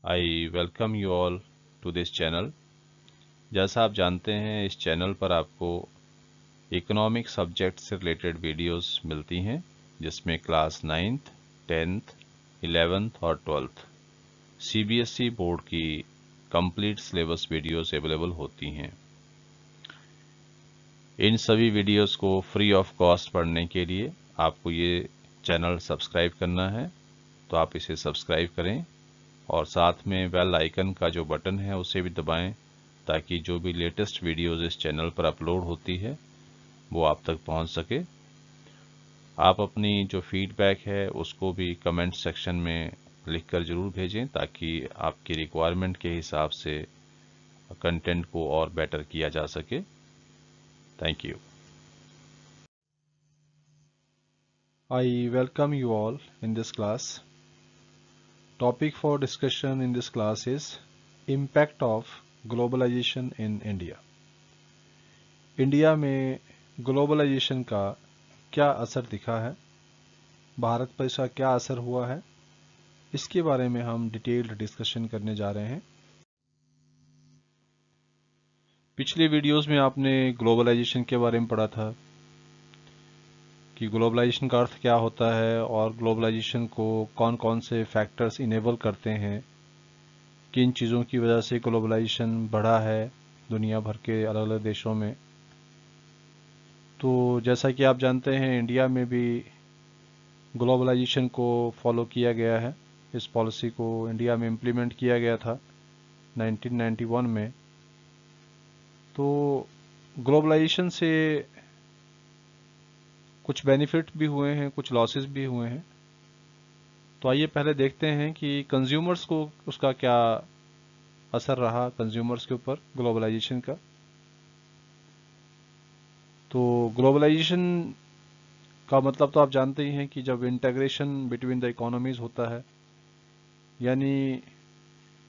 I welcome you all to this channel. जैसा आप जानते हैं, इस चैनल पर आपको इकोनॉमिक सब्जेक्ट से रिलेटेड वीडियोस मिलती हैं, जिसमें क्लास 9th, 10th, 11th और 12th सीबीएसई बोर्ड की कंप्लीट सिलेबस वीडियोस अवेलेबल होती हैं। इन सभी वीडियोस को फ्री ऑफ कॉस्ट पढ़ने के लिए आपको ये चैनल सब्सक्राइब करना है, तो आप इसे सब्सक्राइब करें और साथ में बेल आइकन का जो बटन है उसे भी दबाएं, ताकि जो भी लेटेस्ट वीडियोस इस चैनल पर अपलोड होती है वो आप तक पहुंच सके। आप अपनी जो फीडबैक है उसको भी कमेंट सेक्शन में लिखकर ज़रूर भेजें, ताकि आपकी रिक्वायरमेंट के हिसाब से कंटेंट को और बेटर किया जा सके। Thank you. I welcome you all in this class. Topic for discussion in this class is impact of globalization in India. India में ग्लोबलाइजेशन का क्या असर दिखा है, भारत पर इसका क्या असर हुआ है, इसके बारे में हम डिटेल्ड डिस्कशन करने जा रहे हैं। पिछले वीडियोस में आपने ग्लोबलाइजेशन के बारे में पढ़ा था कि ग्लोबलाइजेशन का अर्थ क्या होता है और ग्लोबलाइजेशन को कौन कौन से फैक्टर्स इनेबल करते हैं, किन चीज़ों की वजह से ग्लोबलाइजेशन बढ़ा है दुनिया भर के अलग अलग देशों में। तो जैसा कि आप जानते हैं, इंडिया में भी ग्लोबलाइजेशन को फॉलो किया गया है। इस पॉलिसी को इंडिया में इम्प्लीमेंट किया गया था 1991 में। तो ग्लोबलाइजेशन से कुछ बेनिफिट भी हुए हैं, कुछ लॉसेस भी हुए हैं। तो आइए पहले देखते हैं कि कंज्यूमर्स को उसका क्या असर रहा, कंज्यूमर्स के ऊपर ग्लोबलाइजेशन का। तो ग्लोबलाइजेशन का मतलब तो आप जानते ही हैं कि जब इंटीग्रेशन बिटवीन द इकोनॉमीज होता है, यानी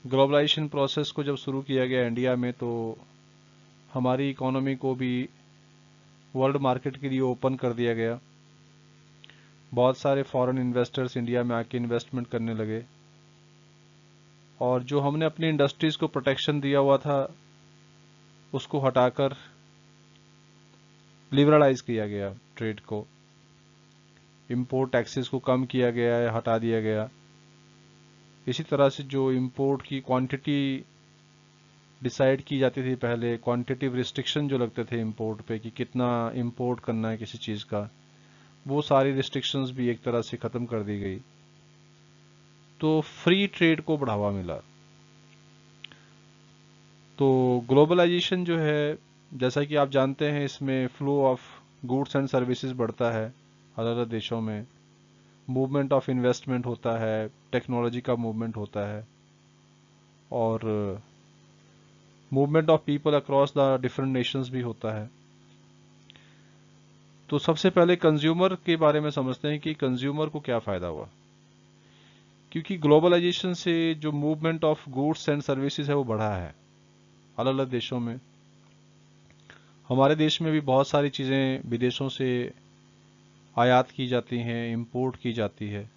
ग्लोबलाइजेशन प्रोसेस को जब शुरू किया गया इंडिया में, तो हमारी इकोनॉमी को भी वर्ल्ड मार्केट के लिए ओपन कर दिया गया। बहुत सारे फॉरेन इन्वेस्टर्स इंडिया में आके इन्वेस्टमेंट करने लगे, और जो हमने अपनी इंडस्ट्रीज को प्रोटेक्शन दिया हुआ था उसको हटाकर लिबरलाइज किया गया ट्रेड को। इंपोर्ट टैक्सेस को कम किया गया या हटा दिया गया। इसी तरह से जो इंपोर्ट की क्वांटिटी डिसाइड की जाती थी पहले, क्वांटिटिव रिस्ट्रिक्शन जो लगते थे इंपोर्ट पे कि कितना इंपोर्ट करना है किसी चीज़ का, वो सारी रिस्ट्रिक्शंस भी एक तरह से ख़त्म कर दी गई। तो फ्री ट्रेड को बढ़ावा मिला। तो ग्लोबलाइजेशन जो है, जैसा कि आप जानते हैं, इसमें flow of goods and services बढ़ता है अलग अलग देशों में, मूवमेंट ऑफ इन्वेस्टमेंट होता है, टेक्नोलॉजी का मूवमेंट होता है, और movement of people across the different Nations भी होता है। तो सबसे पहले कंज्यूमर के बारे में समझते हैं कि कंज्यूमर को क्या फ़ायदा हुआ। क्योंकि ग्लोबलाइजेशन से जो movement of goods and services है वो बढ़ा है अलग अलग देशों में। हमारे देश में भी बहुत सारी चीज़ें विदेशों से आयात की जाती हैं, इंपोर्ट की जाती है।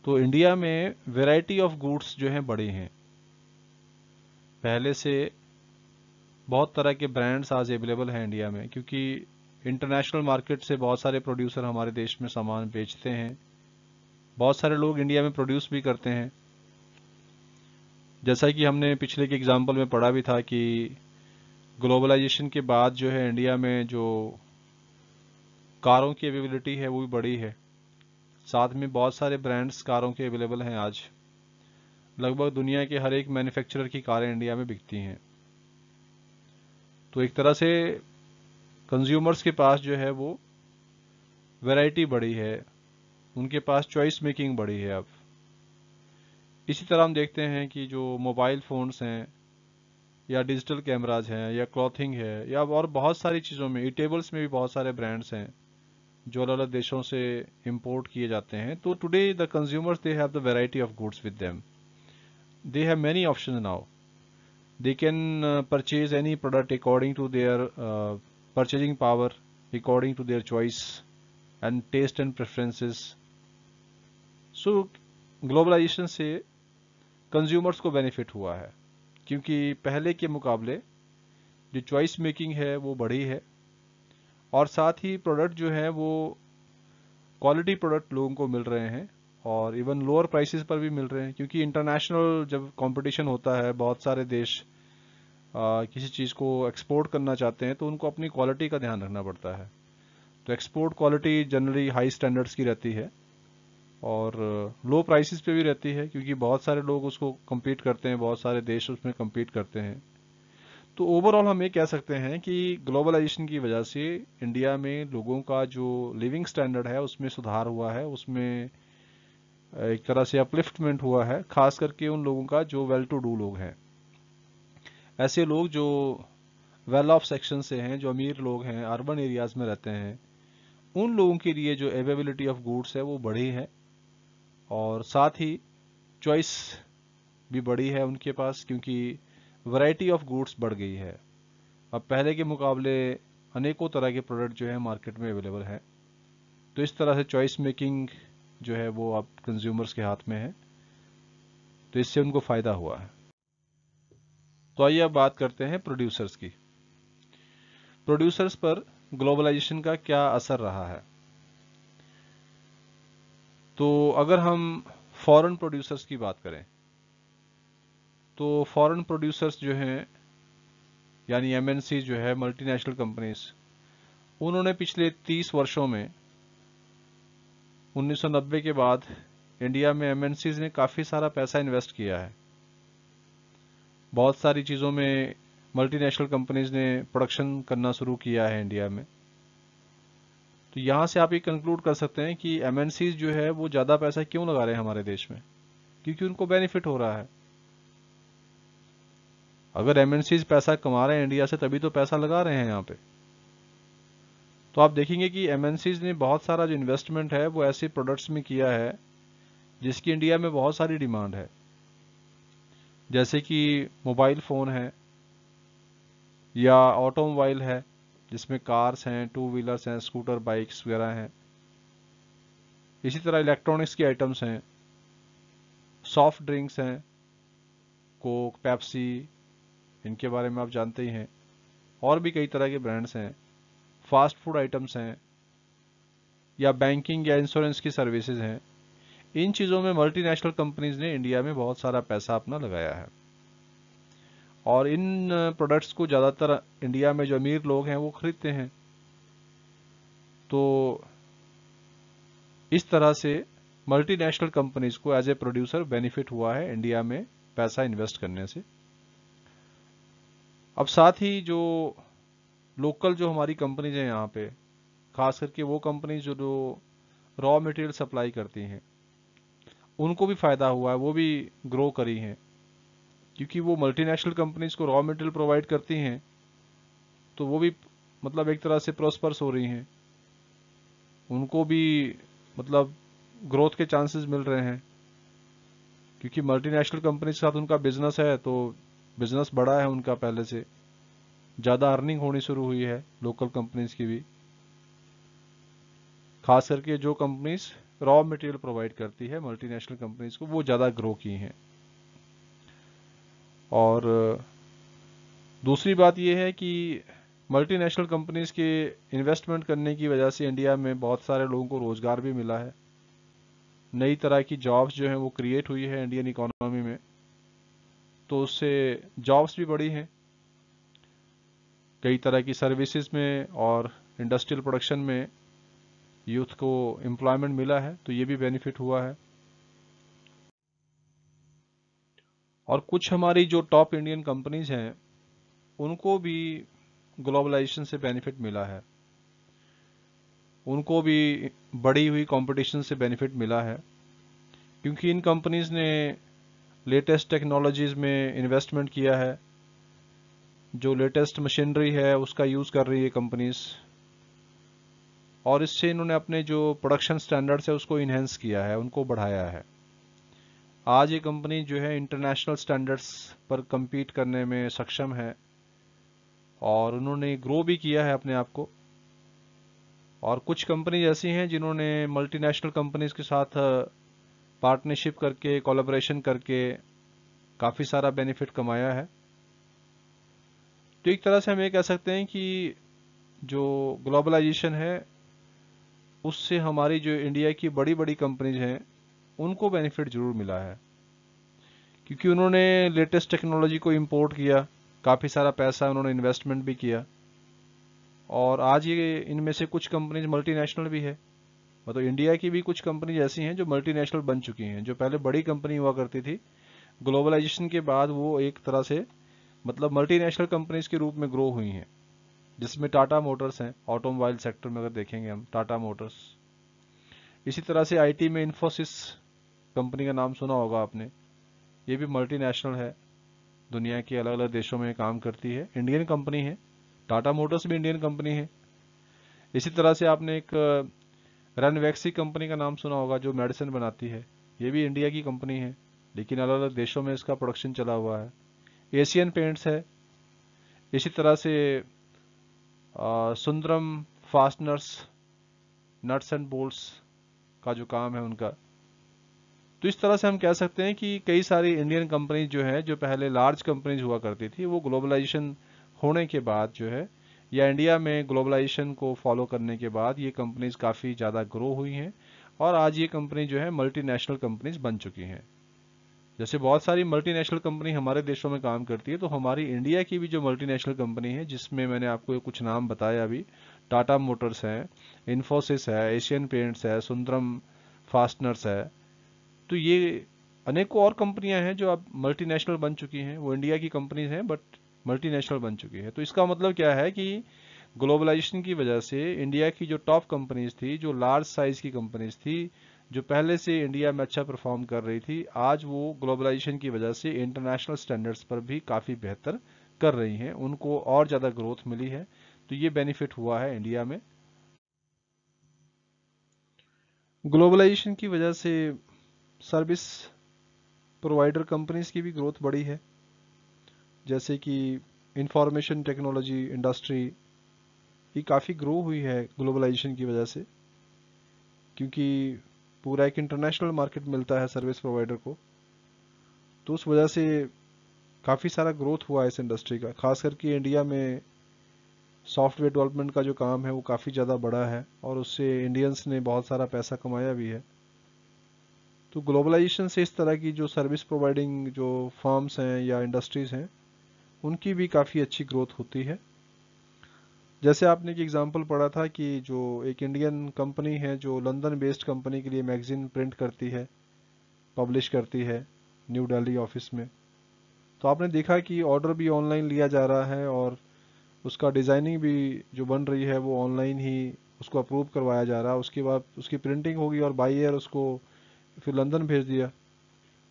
तो इंडिया में वैरायटी ऑफ गुड्स जो हैं बड़ी हैं। पहले से बहुत तरह के ब्रांड्स आज अवेलेबल हैं इंडिया में, क्योंकि इंटरनेशनल मार्केट से बहुत सारे प्रोड्यूसर हमारे देश में सामान बेचते हैं। बहुत सारे लोग इंडिया में प्रोड्यूस भी करते हैं। जैसा कि हमने पिछले के एग्जाम्पल में पढ़ा भी था कि ग्लोबलाइजेशन के बाद जो है इंडिया में जो कारों की अवेलेबिलिटी है वो भी बढ़ी है। साथ में बहुत सारे ब्रांड्स कारों के अवेलेबल हैं आज। लगभग दुनिया के हर एक मैन्युफैक्चरर की कारें इंडिया में बिकती हैं। तो एक तरह से कंज्यूमर्स के पास जो है वो वैरायटी बढ़ी है, उनके पास चॉइस मेकिंग बढ़ी है अब। इसी तरह हम देखते हैं कि जो मोबाइल फ़ोन्स हैं, या डिजिटल कैमराज हैं, या क्लॉथिंग है, या और बहुत सारी चीज़ों में, ईटेबल्स में भी बहुत सारे ब्रांड्स हैं जो अलग अलग देशों से इंपोर्ट किए जाते हैं। तो today the consumers they have the variety of goods with them. They have many options now. They can purchase any product according to their purchasing power, according to their choice and taste and preferences. So globalization से consumers को benefit हुआ है, क्योंकि पहले के मुकाबले जो choice making है वो बढ़ी है, और साथ ही प्रोडक्ट जो है वो क्वालिटी प्रोडक्ट लोगों को मिल रहे हैं, और इवन लोअर प्राइसेस पर भी मिल रहे हैं, क्योंकि इंटरनेशनल जब कंपटीशन होता है, बहुत सारे देश किसी चीज़ को एक्सपोर्ट करना चाहते हैं तो उनको अपनी क्वालिटी का ध्यान रखना पड़ता है। तो export quality generally high standards की रहती है और लो प्राइसेस पे भी रहती है, क्योंकि बहुत सारे लोग उसको compete करते हैं, बहुत सारे देश उसमें compete करते हैं। तो ओवरऑल हम ये कह सकते हैं कि ग्लोबलाइजेशन की वजह से इंडिया में लोगों का जो लिविंग स्टैंडर्ड है उसमें सुधार हुआ है, उसमें एक तरह से अपलिफ्टमेंट हुआ है, खास करके उन लोगों का जो वेल टू डू लोग हैं। ऐसे लोग जो वेल ऑफ सेक्शन से हैं, जो अमीर लोग हैं, अर्बन एरियाज में रहते हैं, उन लोगों के लिए जो अवेलेबिलिटी ऑफ गुड्स है वो बढ़ी है, और साथ ही चॉइस भी बढ़ी है उनके पास, क्योंकि वैरायटी ऑफ गुड्स बढ़ गई है। अब पहले के मुकाबले अनेकों तरह के प्रोडक्ट जो है मार्केट में अवेलेबल है। तो इस तरह से चॉइस मेकिंग जो है वो अब कंज्यूमर्स के हाथ में है, तो इससे उनको फ़ायदा हुआ है। तो आइए अब बात करते हैं प्रोड्यूसर्स की। प्रोड्यूसर्स पर ग्लोबलाइजेशन का क्या असर रहा है। तो अगर हम फॉरेन प्रोड्यूसर्स की बात करें तो फॉरेन प्रोड्यूसर्स जो हैं, यानी एमएनसी जो है, मल्टीनेशनल कंपनीज, उन्होंने पिछले 30 वर्षों में 1990 के बाद इंडिया में एमएनसीज ने काफ़ी सारा पैसा इन्वेस्ट किया है। बहुत सारी चीज़ों में मल्टीनेशनल कंपनीज ने प्रोडक्शन करना शुरू किया है इंडिया में। तो यहाँ से आप ये कंक्लूड कर सकते हैं कि एमएनसीज जो है वो ज़्यादा पैसा क्यों लगा रहे हैं हमारे देश में, क्योंकि उनको बेनिफिट हो रहा है। अगर एमएनसीज पैसा कमा रहे हैं इंडिया से, तभी तो पैसा लगा रहे हैं यहाँ पे। तो आप देखेंगे कि एमएनसीज ने बहुत सारा जो इन्वेस्टमेंट है वो ऐसे प्रोडक्ट्स में किया है जिसकी इंडिया में बहुत सारी डिमांड है, जैसे कि मोबाइल फ़ोन है या ऑटोमोबाइल है, जिसमें कार्स हैं, टू व्हीलर्स हैं, स्कूटर, बाइक्स वगैरह हैं। इसी तरह इलेक्ट्रॉनिक्स के आइटम्स हैं, सॉफ्ट ड्रिंक्स हैं, कोक, पेप्सी, इनके बारे में आप जानते ही हैं, और भी कई तरह के ब्रांड्स हैं, फास्ट फूड आइटम्स हैं, या बैंकिंग या इंश्योरेंस की सर्विसेज हैं। इन चीज़ों में मल्टीनेशनल कंपनीज ने इंडिया में बहुत सारा पैसा अपना लगाया है, और इन प्रोडक्ट्स को ज़्यादातर इंडिया में जो अमीर लोग हैं वो खरीदते हैं। तो इस तरह से मल्टीनेशनल कंपनीज को एज ए प्रोड्यूसर बेनिफिट हुआ है इंडिया में पैसा इन्वेस्ट करने से। अब साथ ही जो लोकल जो हमारी कंपनीज हैं यहाँ पे, खास करके वो कंपनीज जो रॉ मटेरियल सप्लाई करती हैं, उनको भी फ़ायदा हुआ है, वो भी ग्रो करी हैं, क्योंकि वो मल्टीनेशनल कंपनीज को रॉ मटेरियल प्रोवाइड करती हैं, तो वो भी मतलब एक तरह से प्रॉस्पर्स हो रही हैं, उनको भी मतलब ग्रोथ के चांसेस मिल रहे हैं, क्योंकि मल्टीनेशनल कंपनी के साथ उनका बिजनेस है, तो बिजनेस बड़ा है उनका, पहले से ज़्यादा अर्निंग होनी शुरू हुई है लोकल कंपनीज की भी, खास करके जो कंपनीज रॉ मटेरियल प्रोवाइड करती है मल्टीनेशनल कंपनीज को, वो ज़्यादा ग्रो की हैं। और दूसरी बात यह है कि मल्टीनेशनल कंपनीज के इन्वेस्टमेंट करने की वजह से इंडिया में बहुत सारे लोगों को रोज़गार भी मिला है, नई तरह की जॉब्स जो हैं वो क्रिएट हुई है इंडियन इकोनॉमी में, तो उससे जॉब्स भी बढ़ी हैं कई तरह की सर्विसेज में, और इंडस्ट्रियल प्रोडक्शन में यूथ को एम्प्लॉयमेंट मिला है, तो ये भी बेनिफिट हुआ है। और कुछ हमारी जो टॉप इंडियन कंपनीज हैं उनको भी ग्लोबलाइजेशन से बेनिफिट मिला है, उनको भी बढ़ी हुई कंपटीशन से बेनिफिट मिला है, क्योंकि इन कंपनीज ने लेटेस्ट टेक्नोलॉजीज़ में इन्वेस्टमेंट किया है, जो लेटेस्ट मशीनरी है उसका यूज़ कर रही है कंपनीज, और इससे इन्होंने अपने जो प्रोडक्शन स्टैंडर्ड्स है उसको इन्हेंस किया है, उनको बढ़ाया है। आज ये कंपनी जो है इंटरनेशनल स्टैंडर्ड्स पर compete करने में सक्षम है, और उन्होंने ग्रो भी किया है अपने आप को। और कुछ कंपनीज ऐसी हैं जिन्होंने मल्टीनेशनल कंपनीज के साथ पार्टनरशिप करके, कोलैबोरेशन करके काफ़ी सारा बेनिफिट कमाया है। तो एक तरह से हम ये कह सकते हैं कि जो ग्लोबलाइजेशन है उससे हमारी जो इंडिया की बड़ी बड़ी कंपनीज हैं उनको बेनिफिट ज़रूर मिला है, क्योंकि उन्होंने लेटेस्ट टेक्नोलॉजी को इंपोर्ट किया, काफ़ी सारा पैसा उन्होंने इन्वेस्टमेंट भी किया, और आज ये इनमें से कुछ कंपनीज मल्टीनेशनल भी है। मतलब इंडिया की भी कुछ कंपनीज ऐसी हैं जो मल्टीनेशनल बन चुकी हैं, जो पहले बड़ी कंपनी हुआ करती थी, ग्लोबलाइजेशन के बाद वो एक तरह से मतलब मल्टीनेशनल कंपनीज के रूप में ग्रो हुई हैं, जिसमें टाटा मोटर्स हैं। ऑटोमोबाइल सेक्टर में अगर देखेंगे हम, टाटा मोटर्स। इसी तरह से आईटी में इन्फोसिस कंपनी का नाम सुना होगा आपने, ये भी मल्टीनेशनल है, दुनिया के अलग अलग देशों में काम करती है, इंडियन कंपनी है। टाटा मोटर्स भी इंडियन कंपनी है। इसी तरह से आपने एक रनवैक्सी कंपनी का नाम सुना होगा, जो मेडिसिन बनाती है, ये भी इंडिया की कंपनी है, लेकिन अलग अलग देशों में इसका प्रोडक्शन चला हुआ है। एशियन पेंट्स है। इसी तरह से Sundaram fasteners, nuts and bolts का जो काम है उनका। तो इस तरह से हम कह सकते हैं कि कई सारी इंडियन कंपनीज जो है, जो पहले लार्ज कंपनीज हुआ करती थी, वो ग्लोबलाइजेशन होने के बाद जो है, या इंडिया में ग्लोबलाइजेशन को फॉलो करने के बाद, ये कंपनीज काफ़ी ज़्यादा ग्रो हुई हैं, और आज ये कंपनी जो है मल्टीनेशनल कंपनीज बन चुकी हैं। जैसे बहुत सारी मल्टीनेशनल कंपनी हमारे देशों में काम करती है, तो हमारी इंडिया की भी जो मल्टीनेशनल कंपनी है, जिसमें मैंने आपको कुछ नाम बताया अभी, टाटा मोटर्स है, इन्फोसिस है, एशियन पेंट्स है, सुंदरम फास्टनर्स है, तो ये अनेकों और कंपनियां हैं जो अब मल्टीनेशनल बन चुकी हैं। वो इंडिया की कंपनीज हैं बट मल्टीनेशनल बन चुकी है। तो इसका मतलब क्या है कि ग्लोबलाइजेशन की वजह से इंडिया की जो टॉप कंपनीज थी, जो लार्ज साइज की कंपनीज थी, जो पहले से इंडिया में अच्छा परफॉर्म कर रही थी, आज वो ग्लोबलाइजेशन की वजह से इंटरनेशनल स्टैंडर्ड्स पर भी काफ़ी बेहतर कर रही हैं, उनको और ज़्यादा ग्रोथ मिली है। तो ये बेनिफिट हुआ है इंडिया में। ग्लोबलाइजेशन की वजह से सर्विस प्रोवाइडर कंपनीज की भी ग्रोथ बढ़ी है, जैसे कि इंफॉर्मेशन टेक्नोलॉजी इंडस्ट्री, ये काफ़ी ग्रो हुई है ग्लोबलाइजेशन की वजह से, क्योंकि पूरा एक इंटरनेशनल मार्केट मिलता है सर्विस प्रोवाइडर को। तो उस वजह से काफ़ी सारा ग्रोथ हुआ है इस इंडस्ट्री का। खास करके इंडिया में सॉफ्टवेयर डेवलपमेंट का जो काम है वो काफ़ी ज़्यादा बड़ा है, और उससे इंडियंस ने बहुत सारा पैसा कमाया भी है। तो ग्लोबलाइजेशन से इस तरह की जो सर्विस प्रोवाइडिंग जो फर्म्स हैं या इंडस्ट्रीज़ हैं, उनकी भी काफ़ी अच्छी ग्रोथ होती है। जैसे आपने एक एग्जांपल पढ़ा था कि जो एक इंडियन कंपनी है जो लंदन बेस्ड कंपनी के लिए मैगजीन प्रिंट करती है, पब्लिश करती है न्यू दिल्ली ऑफिस में, तो आपने देखा कि ऑर्डर भी ऑनलाइन लिया जा रहा है, और उसका डिज़ाइनिंग भी जो बन रही है वो ऑनलाइन ही उसको अप्रूव करवाया जा रहा है। उसके बाद उसकी प्रिंटिंग होगी और बाई एयर उसको फिर लंदन भेज दिया,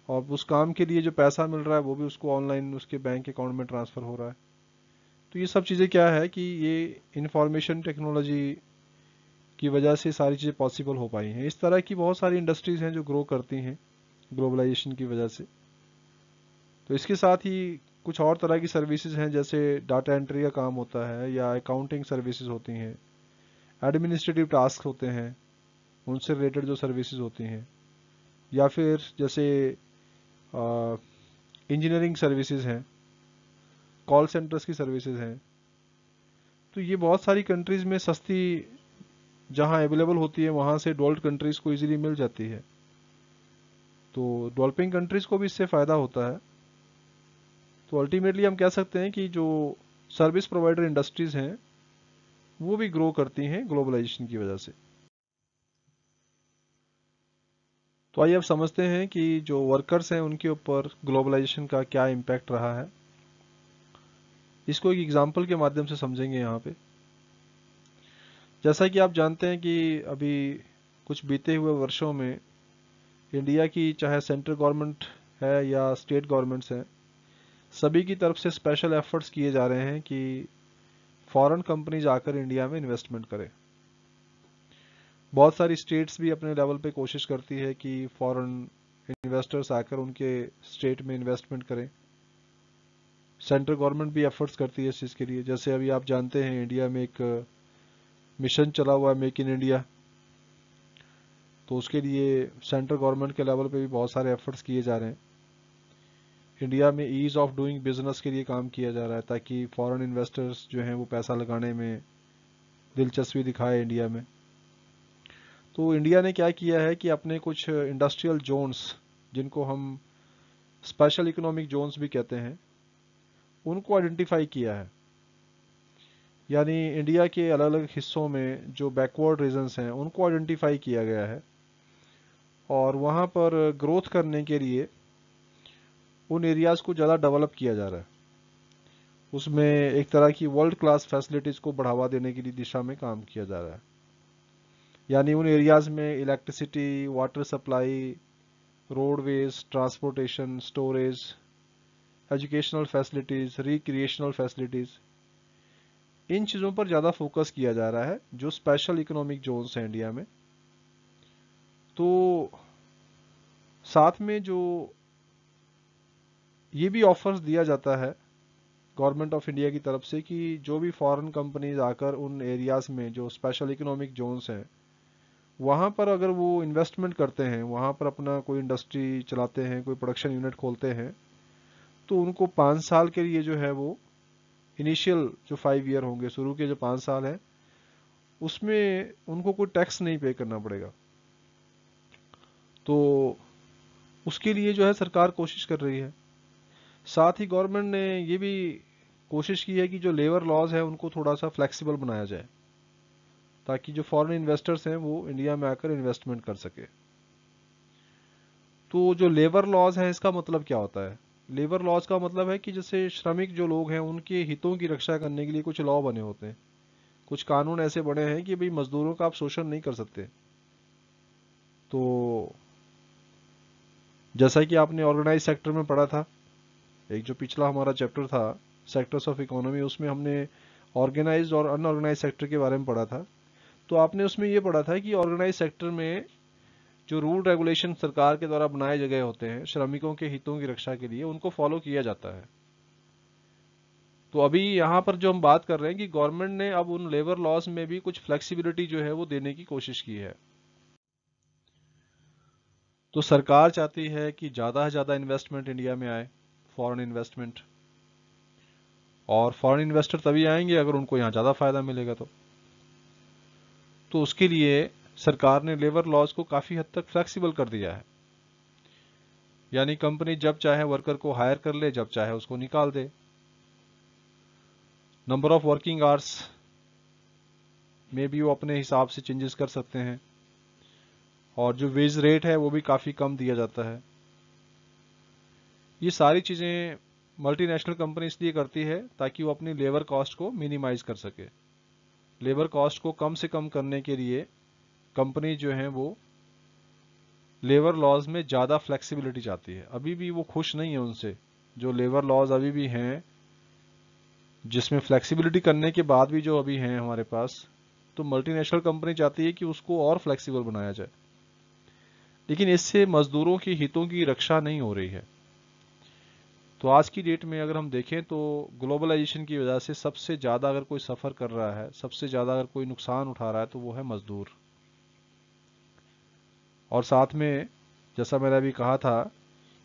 और उस काम के लिए जो पैसा मिल रहा है वो भी उसको ऑनलाइन उसके बैंक अकाउंट में ट्रांसफ़र हो रहा है। तो ये सब चीज़ें क्या है कि ये इंफॉर्मेशन टेक्नोलॉजी की वजह से सारी चीज़ें पॉसिबल हो पाई हैं। इस तरह की बहुत सारी इंडस्ट्रीज़ हैं जो ग्रो करती हैं ग्लोबलाइजेशन की वजह से। तो इसके साथ ही कुछ और तरह की सर्विसेज हैं, जैसे डाटा एंट्री का काम होता है, या अकाउंटिंग सर्विसेज होती हैं, एडमिनिस्ट्रेटिव टास्क होते हैं, उनसे रिलेटेड जो सर्विसेज होती हैं, या फिर जैसे इंजीनियरिंग सर्विसेज हैं, कॉल सेंटर्स की सर्विसेज हैं। तो ये बहुत सारी कंट्रीज़ में सस्ती जहाँ अवेलेबल होती है, वहाँ से डेवलप्ड कंट्रीज़ को इजीली मिल जाती है। तो डेवलपिंग कंट्रीज़ को भी इससे फ़ायदा होता है। तो अल्टीमेटली हम कह सकते हैं कि जो सर्विस प्रोवाइडर इंडस्ट्रीज़ हैं वो भी ग्रो करती हैं ग्लोबलाइजेशन की वजह से। तो आइए अब समझते हैं कि जो वर्कर्स हैं उनके ऊपर ग्लोबलाइजेशन का क्या इम्पैक्ट रहा है। इसको एक एग्जांपल के माध्यम से समझेंगे यहाँ पे। जैसा कि आप जानते हैं कि अभी कुछ बीते हुए वर्षों में इंडिया की चाहे सेंट्रल गवर्नमेंट है या स्टेट गवर्नमेंट्स हैं, सभी की तरफ से स्पेशल एफर्ट्स किए जा रहे हैं कि फॉरेन कंपनीज आकर इंडिया में इन्वेस्टमेंट करें। बहुत सारी स्टेट्स भी अपने लेवल पे कोशिश करती है कि फॉरेन इन्वेस्टर्स आकर उनके स्टेट में इन्वेस्टमेंट करें। सेंट्रल गवर्नमेंट भी एफर्ट्स करती है इस चीज़ के लिए। जैसे अभी आप जानते हैं इंडिया में एक मिशन चला हुआ है मेक इन इंडिया, तो उसके लिए सेंट्रल गवर्नमेंट के लेवल पे भी बहुत सारे एफर्ट्स किए जा रहे हैं। इंडिया में ईज ऑफ डूइंग बिजनेस के लिए काम किया जा रहा है, ताकि फॉरेन इन्वेस्टर्स जो हैं वो पैसा लगाने में दिलचस्पी दिखाए इंडिया में। तो इंडिया ने क्या किया है कि अपने कुछ इंडस्ट्रियल जोन्स, जिनको हम स्पेशल इकोनॉमिक जोन्स भी कहते हैं, उनको आइडेंटिफाई किया है। यानी इंडिया के अलग अलग हिस्सों में जो बैकवर्ड रीजन्स हैं उनको आइडेंटिफाई किया गया है, और वहाँ पर ग्रोथ करने के लिए उन एरियाज़ को ज़्यादा डेवलप किया जा रहा है। उसमें एक तरह की वर्ल्ड क्लास फैसिलिटीज़ को बढ़ावा देने की दिशा में काम किया जा रहा है। यानी उन एरियाज़ में electricity, water supply, roadways, transportation, storage, educational facilities, recreational facilities, इन चीज़ों पर ज़्यादा फोकस किया जा रहा है जो स्पेशल इकोनॉमिक जोन्स हैं इंडिया में। तो साथ में जो ये भी ऑफर्स दिया जाता है गवर्नमेंट ऑफ इंडिया की तरफ से कि जो भी फॉरेन कंपनीज आकर उन एरियाज़ में जो स्पेशल इकोनॉमिक जोन्स हैं वहाँ पर अगर वो इन्वेस्टमेंट करते हैं, वहाँ पर अपना कोई इंडस्ट्री चलाते हैं, कोई प्रोडक्शन यूनिट खोलते हैं, तो उनको 5 साल के लिए जो है वो इनिशियल जो 5 ईयर होंगे, शुरू के जो 5 साल है, उसमें उनको कोई टैक्स नहीं पे करना पड़ेगा। तो उसके लिए जो है सरकार कोशिश कर रही है। साथ ही गवर्नमेंट ने ये भी कोशिश की है कि जो लेबर लॉज है उनको थोड़ा सा फ्लेक्सिबल बनाया जाए, ताकि जो फॉरेन इन्वेस्टर्स हैं वो इंडिया में आकर इन्वेस्टमेंट कर सके। तो जो लेबर लॉज है इसका मतलब क्या होता है? लेबर लॉज का मतलब है कि जैसे श्रमिक जो लोग हैं उनके हितों की रक्षा करने के लिए कुछ लॉ बने होते हैं, कुछ कानून ऐसे बने हैं कि भाई मजदूरों का आप शोषण नहीं कर सकते। तो जैसा कि आपने ऑर्गेनाइज सेक्टर में पढ़ा था, एक जो पिछला हमारा चैप्टर था सेक्टर्स ऑफ इकोनॉमी, उसमें हमने ऑर्गेनाइज्ड और अनऑर्गेनाइज सेक्टर के बारे में पढ़ा था। तो आपने उसमें ये पढ़ा था कि ऑर्गेनाइज सेक्टर में जो रूल रेगुलेशन सरकार के द्वारा बनाए गए होते हैं श्रमिकों के हितों की रक्षा के लिए, उनको फॉलो किया जाता है। तो अभी यहाँ पर जो हम बात कर रहे हैं कि गवर्नमेंट ने अब उन लेबर लॉज में भी कुछ फ्लेक्सिबिलिटी जो है वो देने की कोशिश की है। तो सरकार चाहती है कि ज़्यादा से ज़्यादा इन्वेस्टमेंट इंडिया में आए, फॉरेन इन्वेस्टमेंट, और फॉरेन इन्वेस्टर तभी आएंगे अगर उनको यहाँ ज़्यादा फायदा मिलेगा। तो उसके लिए सरकार ने लेबर लॉज को काफ़ी हद तक फ्लेक्सिबल कर दिया है। यानी कंपनी जब चाहे वर्कर को हायर कर ले, जब चाहे उसको निकाल दे। नंबर ऑफ वर्किंग आवर्स में भी वो अपने हिसाब से चेंजेस कर सकते हैं, और जो वेज रेट है वो भी काफ़ी कम दिया जाता है। ये सारी चीज़ें मल्टीनेशनल कंपनी इसलिए करती है ताकि वो अपनी लेबर कॉस्ट को मिनिमाइज कर सके। लेबर कॉस्ट को कम से कम करने के लिए कंपनी जो है वो लेबर लॉज में ज़्यादा फ्लेक्सिबिलिटी चाहती है। अभी भी वो खुश नहीं है उनसे, जो लेबर लॉज अभी भी हैं जिसमें फ्लेक्सिबिलिटी करने के बाद भी जो अभी हैं हमारे पास, तो मल्टीनेशनल कंपनी चाहती है कि उसको और फ्लेक्सिबल बनाया जाए। लेकिन इससे मजदूरों के हितों की रक्षा नहीं हो रही है। तो आज की डेट में अगर हम देखें तो ग्लोबलाइजेशन की वजह से सबसे ज़्यादा अगर कोई सफ़र कर रहा है, सबसे ज़्यादा अगर कोई नुकसान उठा रहा है, तो वो है मजदूर। और साथ में जैसा मैंने अभी कहा था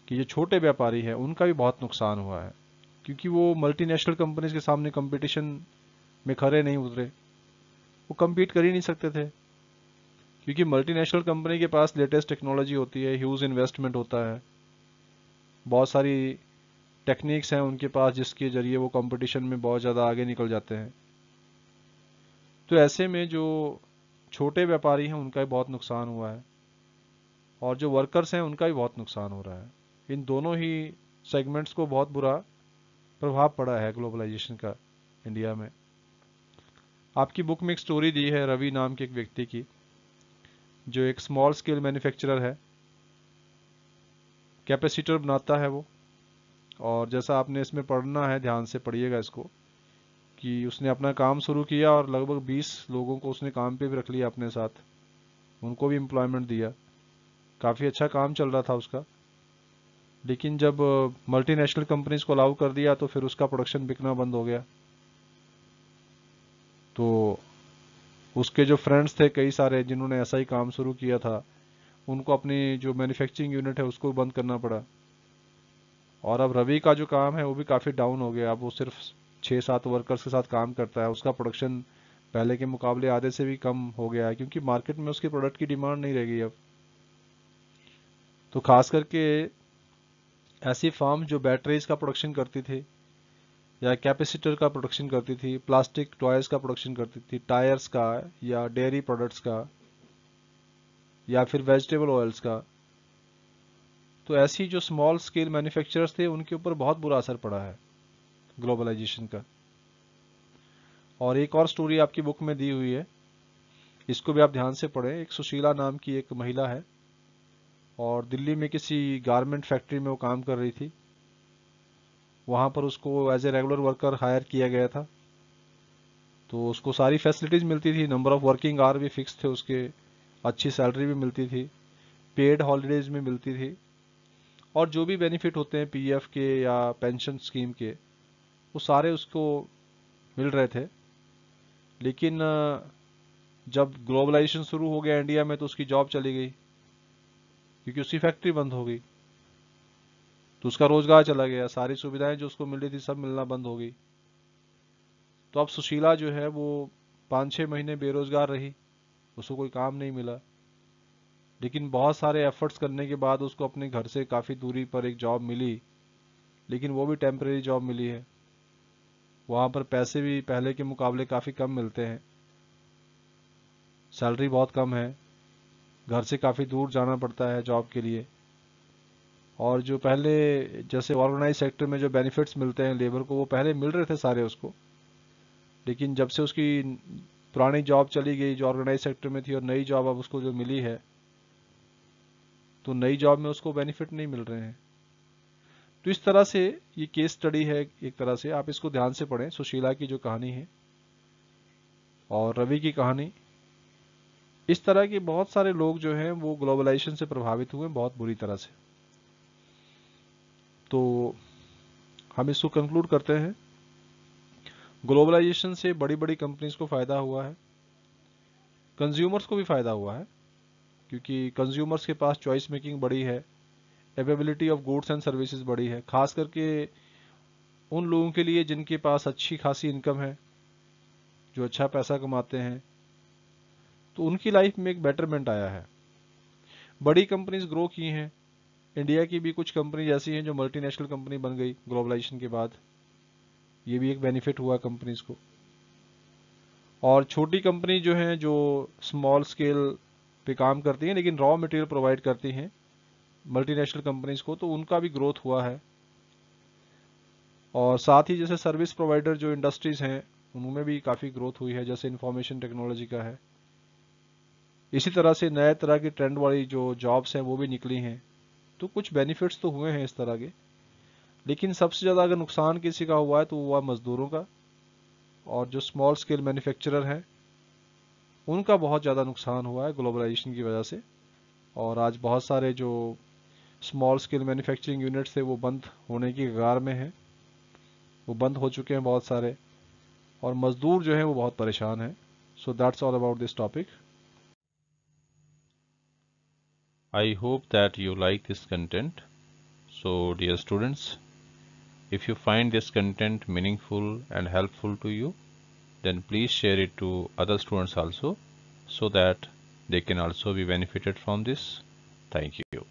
कि जो छोटे व्यापारी हैं उनका भी बहुत नुकसान हुआ है, क्योंकि वो मल्टीनेशनल कंपनीज के सामने कंपटीशन में खरे नहीं उतरे, वो कम्पीट कर ही नहीं सकते थे, क्योंकि मल्टीनेशनल कंपनी के पास लेटेस्ट टेक्नोलॉजी होती है, ह्यूज इन्वेस्टमेंट होता है, बहुत सारी टेक्निक्स हैं उनके पास जिसके जरिए वो कंपटीशन में बहुत ज़्यादा आगे निकल जाते हैं। तो ऐसे में जो छोटे व्यापारी हैं उनका भी बहुत नुकसान हुआ है, और जो वर्कर्स हैं उनका भी बहुत नुकसान हो रहा है। इन दोनों ही सेगमेंट्स को बहुत बुरा प्रभाव पड़ा है ग्लोबलाइजेशन का इंडिया में। आपकी बुक में एक स्टोरी दी है रवि नाम के एक व्यक्ति की, जो एक स्मॉल स्केल मैन्युफैक्चरर है, कैपेसिटर बनाता है वो। और जैसा आपने इसमें पढ़ना है, ध्यान से पढ़िएगा इसको, कि उसने अपना काम शुरू किया और लगभग 20 लोगों को उसने काम पे भी रख लिया अपने साथ, उनको भी एम्प्लॉयमेंट दिया, काफ़ी अच्छा काम चल रहा था उसका। लेकिन जब मल्टीनेशनल कंपनीज को अलाउ कर दिया तो फिर उसका प्रोडक्शन बिकना बंद हो गया। तो उसके जो फ्रेंड्स थे कई सारे जिन्होंने ऐसा ही काम शुरू किया था, उनको अपनी जो मैन्युफैक्चरिंग यूनिट है उसको बंद करना पड़ा। और अब रवि का जो काम है वो भी काफ़ी डाउन हो गया। अब वो सिर्फ 6-7 वर्कर्स के साथ काम करता है। उसका प्रोडक्शन पहले के मुकाबले आधे से भी कम हो गया है, क्योंकि मार्केट में उसके प्रोडक्ट की डिमांड नहीं रह गई अब। तो खास करके ऐसी फार्म जो बैटरीज का प्रोडक्शन करती थी, या कैपेसिटर का प्रोडक्शन करती थी, प्लास्टिक टॉयज का प्रोडक्शन करती थी, टायर्स का, या डेयरी प्रोडक्ट्स का, या फिर वेजिटेबल ऑयल्स का, तो ऐसी जो स्मॉल स्केल मैन्युफैक्चरर्स थे उनके ऊपर बहुत बुरा असर पड़ा है ग्लोबलाइजेशन का। और एक और स्टोरी आपकी बुक में दी हुई है, इसको भी आप ध्यान से पढ़ें। एक सुशीला नाम की एक महिला है, और दिल्ली में किसी गारमेंट फैक्ट्री में वो काम कर रही थी। वहाँ पर उसको as a regular worker hire किया गया था। तो उसको सारी फैसिलिटीज़ मिलती थी, नंबर ऑफ़ वर्किंग आवर भी फिक्स थे उसके, अच्छी सैलरी भी मिलती थी, पेड हॉलीडेज़ भी मिलती थी, और जो भी बेनिफिट होते हैं पीएफ के या पेंशन स्कीम के, वो सारे उसको मिल रहे थे। लेकिन जब ग्लोबलाइजेशन शुरू हो गया इंडिया में, तो उसकी जॉब चली गई, क्योंकि उसकी फैक्ट्री बंद हो गई। तो उसका रोजगार चला गया, सारी सुविधाएं जो उसको मिल रही थी सब मिलना बंद हो गई। तो अब सुशीला जो है वो 5-6 महीने बेरोजगार रही, उसको कोई काम नहीं मिला। लेकिन बहुत सारे एफर्ट्स करने के बाद उसको अपने घर से काफ़ी दूरी पर एक जॉब मिली, लेकिन वो भी टेम्परेरी जॉब मिली है। वहाँ पर पैसे भी पहले के मुकाबले काफ़ी कम मिलते हैं, सैलरी बहुत कम है, घर से काफ़ी दूर जाना पड़ता है जॉब के लिए। और जो पहले जैसे ऑर्गेनाइज सेक्टर में जो बेनिफिट्स मिलते हैं लेबर को, वो पहले मिल रहे थे सारे उसको। लेकिन जब से उसकी पुरानी जॉब चली गई जो ऑर्गेनाइज सेक्टर में थी, और नई जॉब अब उसको जो मिली है, तो नई जॉब में उसको बेनिफिट नहीं मिल रहे हैं। तो इस तरह से ये केस स्टडी है, एक तरह से आप इसको ध्यान से पढ़ें, सुशीला की जो कहानी है और रवि की कहानी। इस तरह के बहुत सारे लोग जो हैं वो ग्लोबलाइजेशन से प्रभावित हुए बहुत बुरी तरह से। तो हम इसको कंक्लूड करते हैं, ग्लोबलाइजेशन से बड़ी बड़ी कंपनीज को फ़ायदा हुआ है, कंज्यूमर्स को भी फ़ायदा हुआ है, क्योंकि कंज्यूमर्स के पास चॉइस मेकिंग बढ़ी है, availability of goods and services बढ़ी है, खास करके उन लोगों के लिए जिनके पास अच्छी खासी इनकम है, जो अच्छा पैसा कमाते हैं, तो उनकी लाइफ में एक बेटरमेंट आया है। बड़ी कंपनीज ग्रो की हैं, इंडिया की भी कुछ कंपनीज ऐसी हैं जो मल्टीनेशनल कंपनी बन गई ग्लोबलाइजेशन के बाद, ये भी एक बेनिफिट हुआ कंपनीज को। और छोटी कंपनी जो हैं, जो स्मॉल स्केल पे काम करती हैं लेकिन रॉ मटेरियल प्रोवाइड करती हैं मल्टीनेशनल कंपनीज को, तो उनका भी ग्रोथ हुआ है। और साथ ही जैसे सर्विस प्रोवाइडर जो इंडस्ट्रीज हैं, उनमें भी काफ़ी ग्रोथ हुई है, जैसे इंफॉर्मेशन टेक्नोलॉजी का है। इसी तरह से नए तरह की ट्रेंड वाली जो जॉब्स हैं वो भी निकली हैं। तो कुछ बेनिफिट्स तो हुए हैं इस तरह के, लेकिन सबसे ज़्यादा अगर नुकसान किसी का हुआ है तो वो हुआ मज़दूरों का, और जो स्मॉल स्केल मैन्युफैक्चरर हैं उनका बहुत ज़्यादा नुकसान हुआ है ग्लोबलाइजेशन की वजह से। और आज बहुत सारे जो स्मॉल स्केल मैन्युफैक्चरिंग यूनिट्स थे वो बंद होने की कगार में हैं, वो बंद हो चुके हैं बहुत सारे, और मज़दूर जो हैं वो बहुत परेशान हैं। So that's all about this topic. I hope that you like this content. So dear students, if you find this content meaningful and helpful to you, then please share it to other students also, so that they can also be benefited from this. Thank you.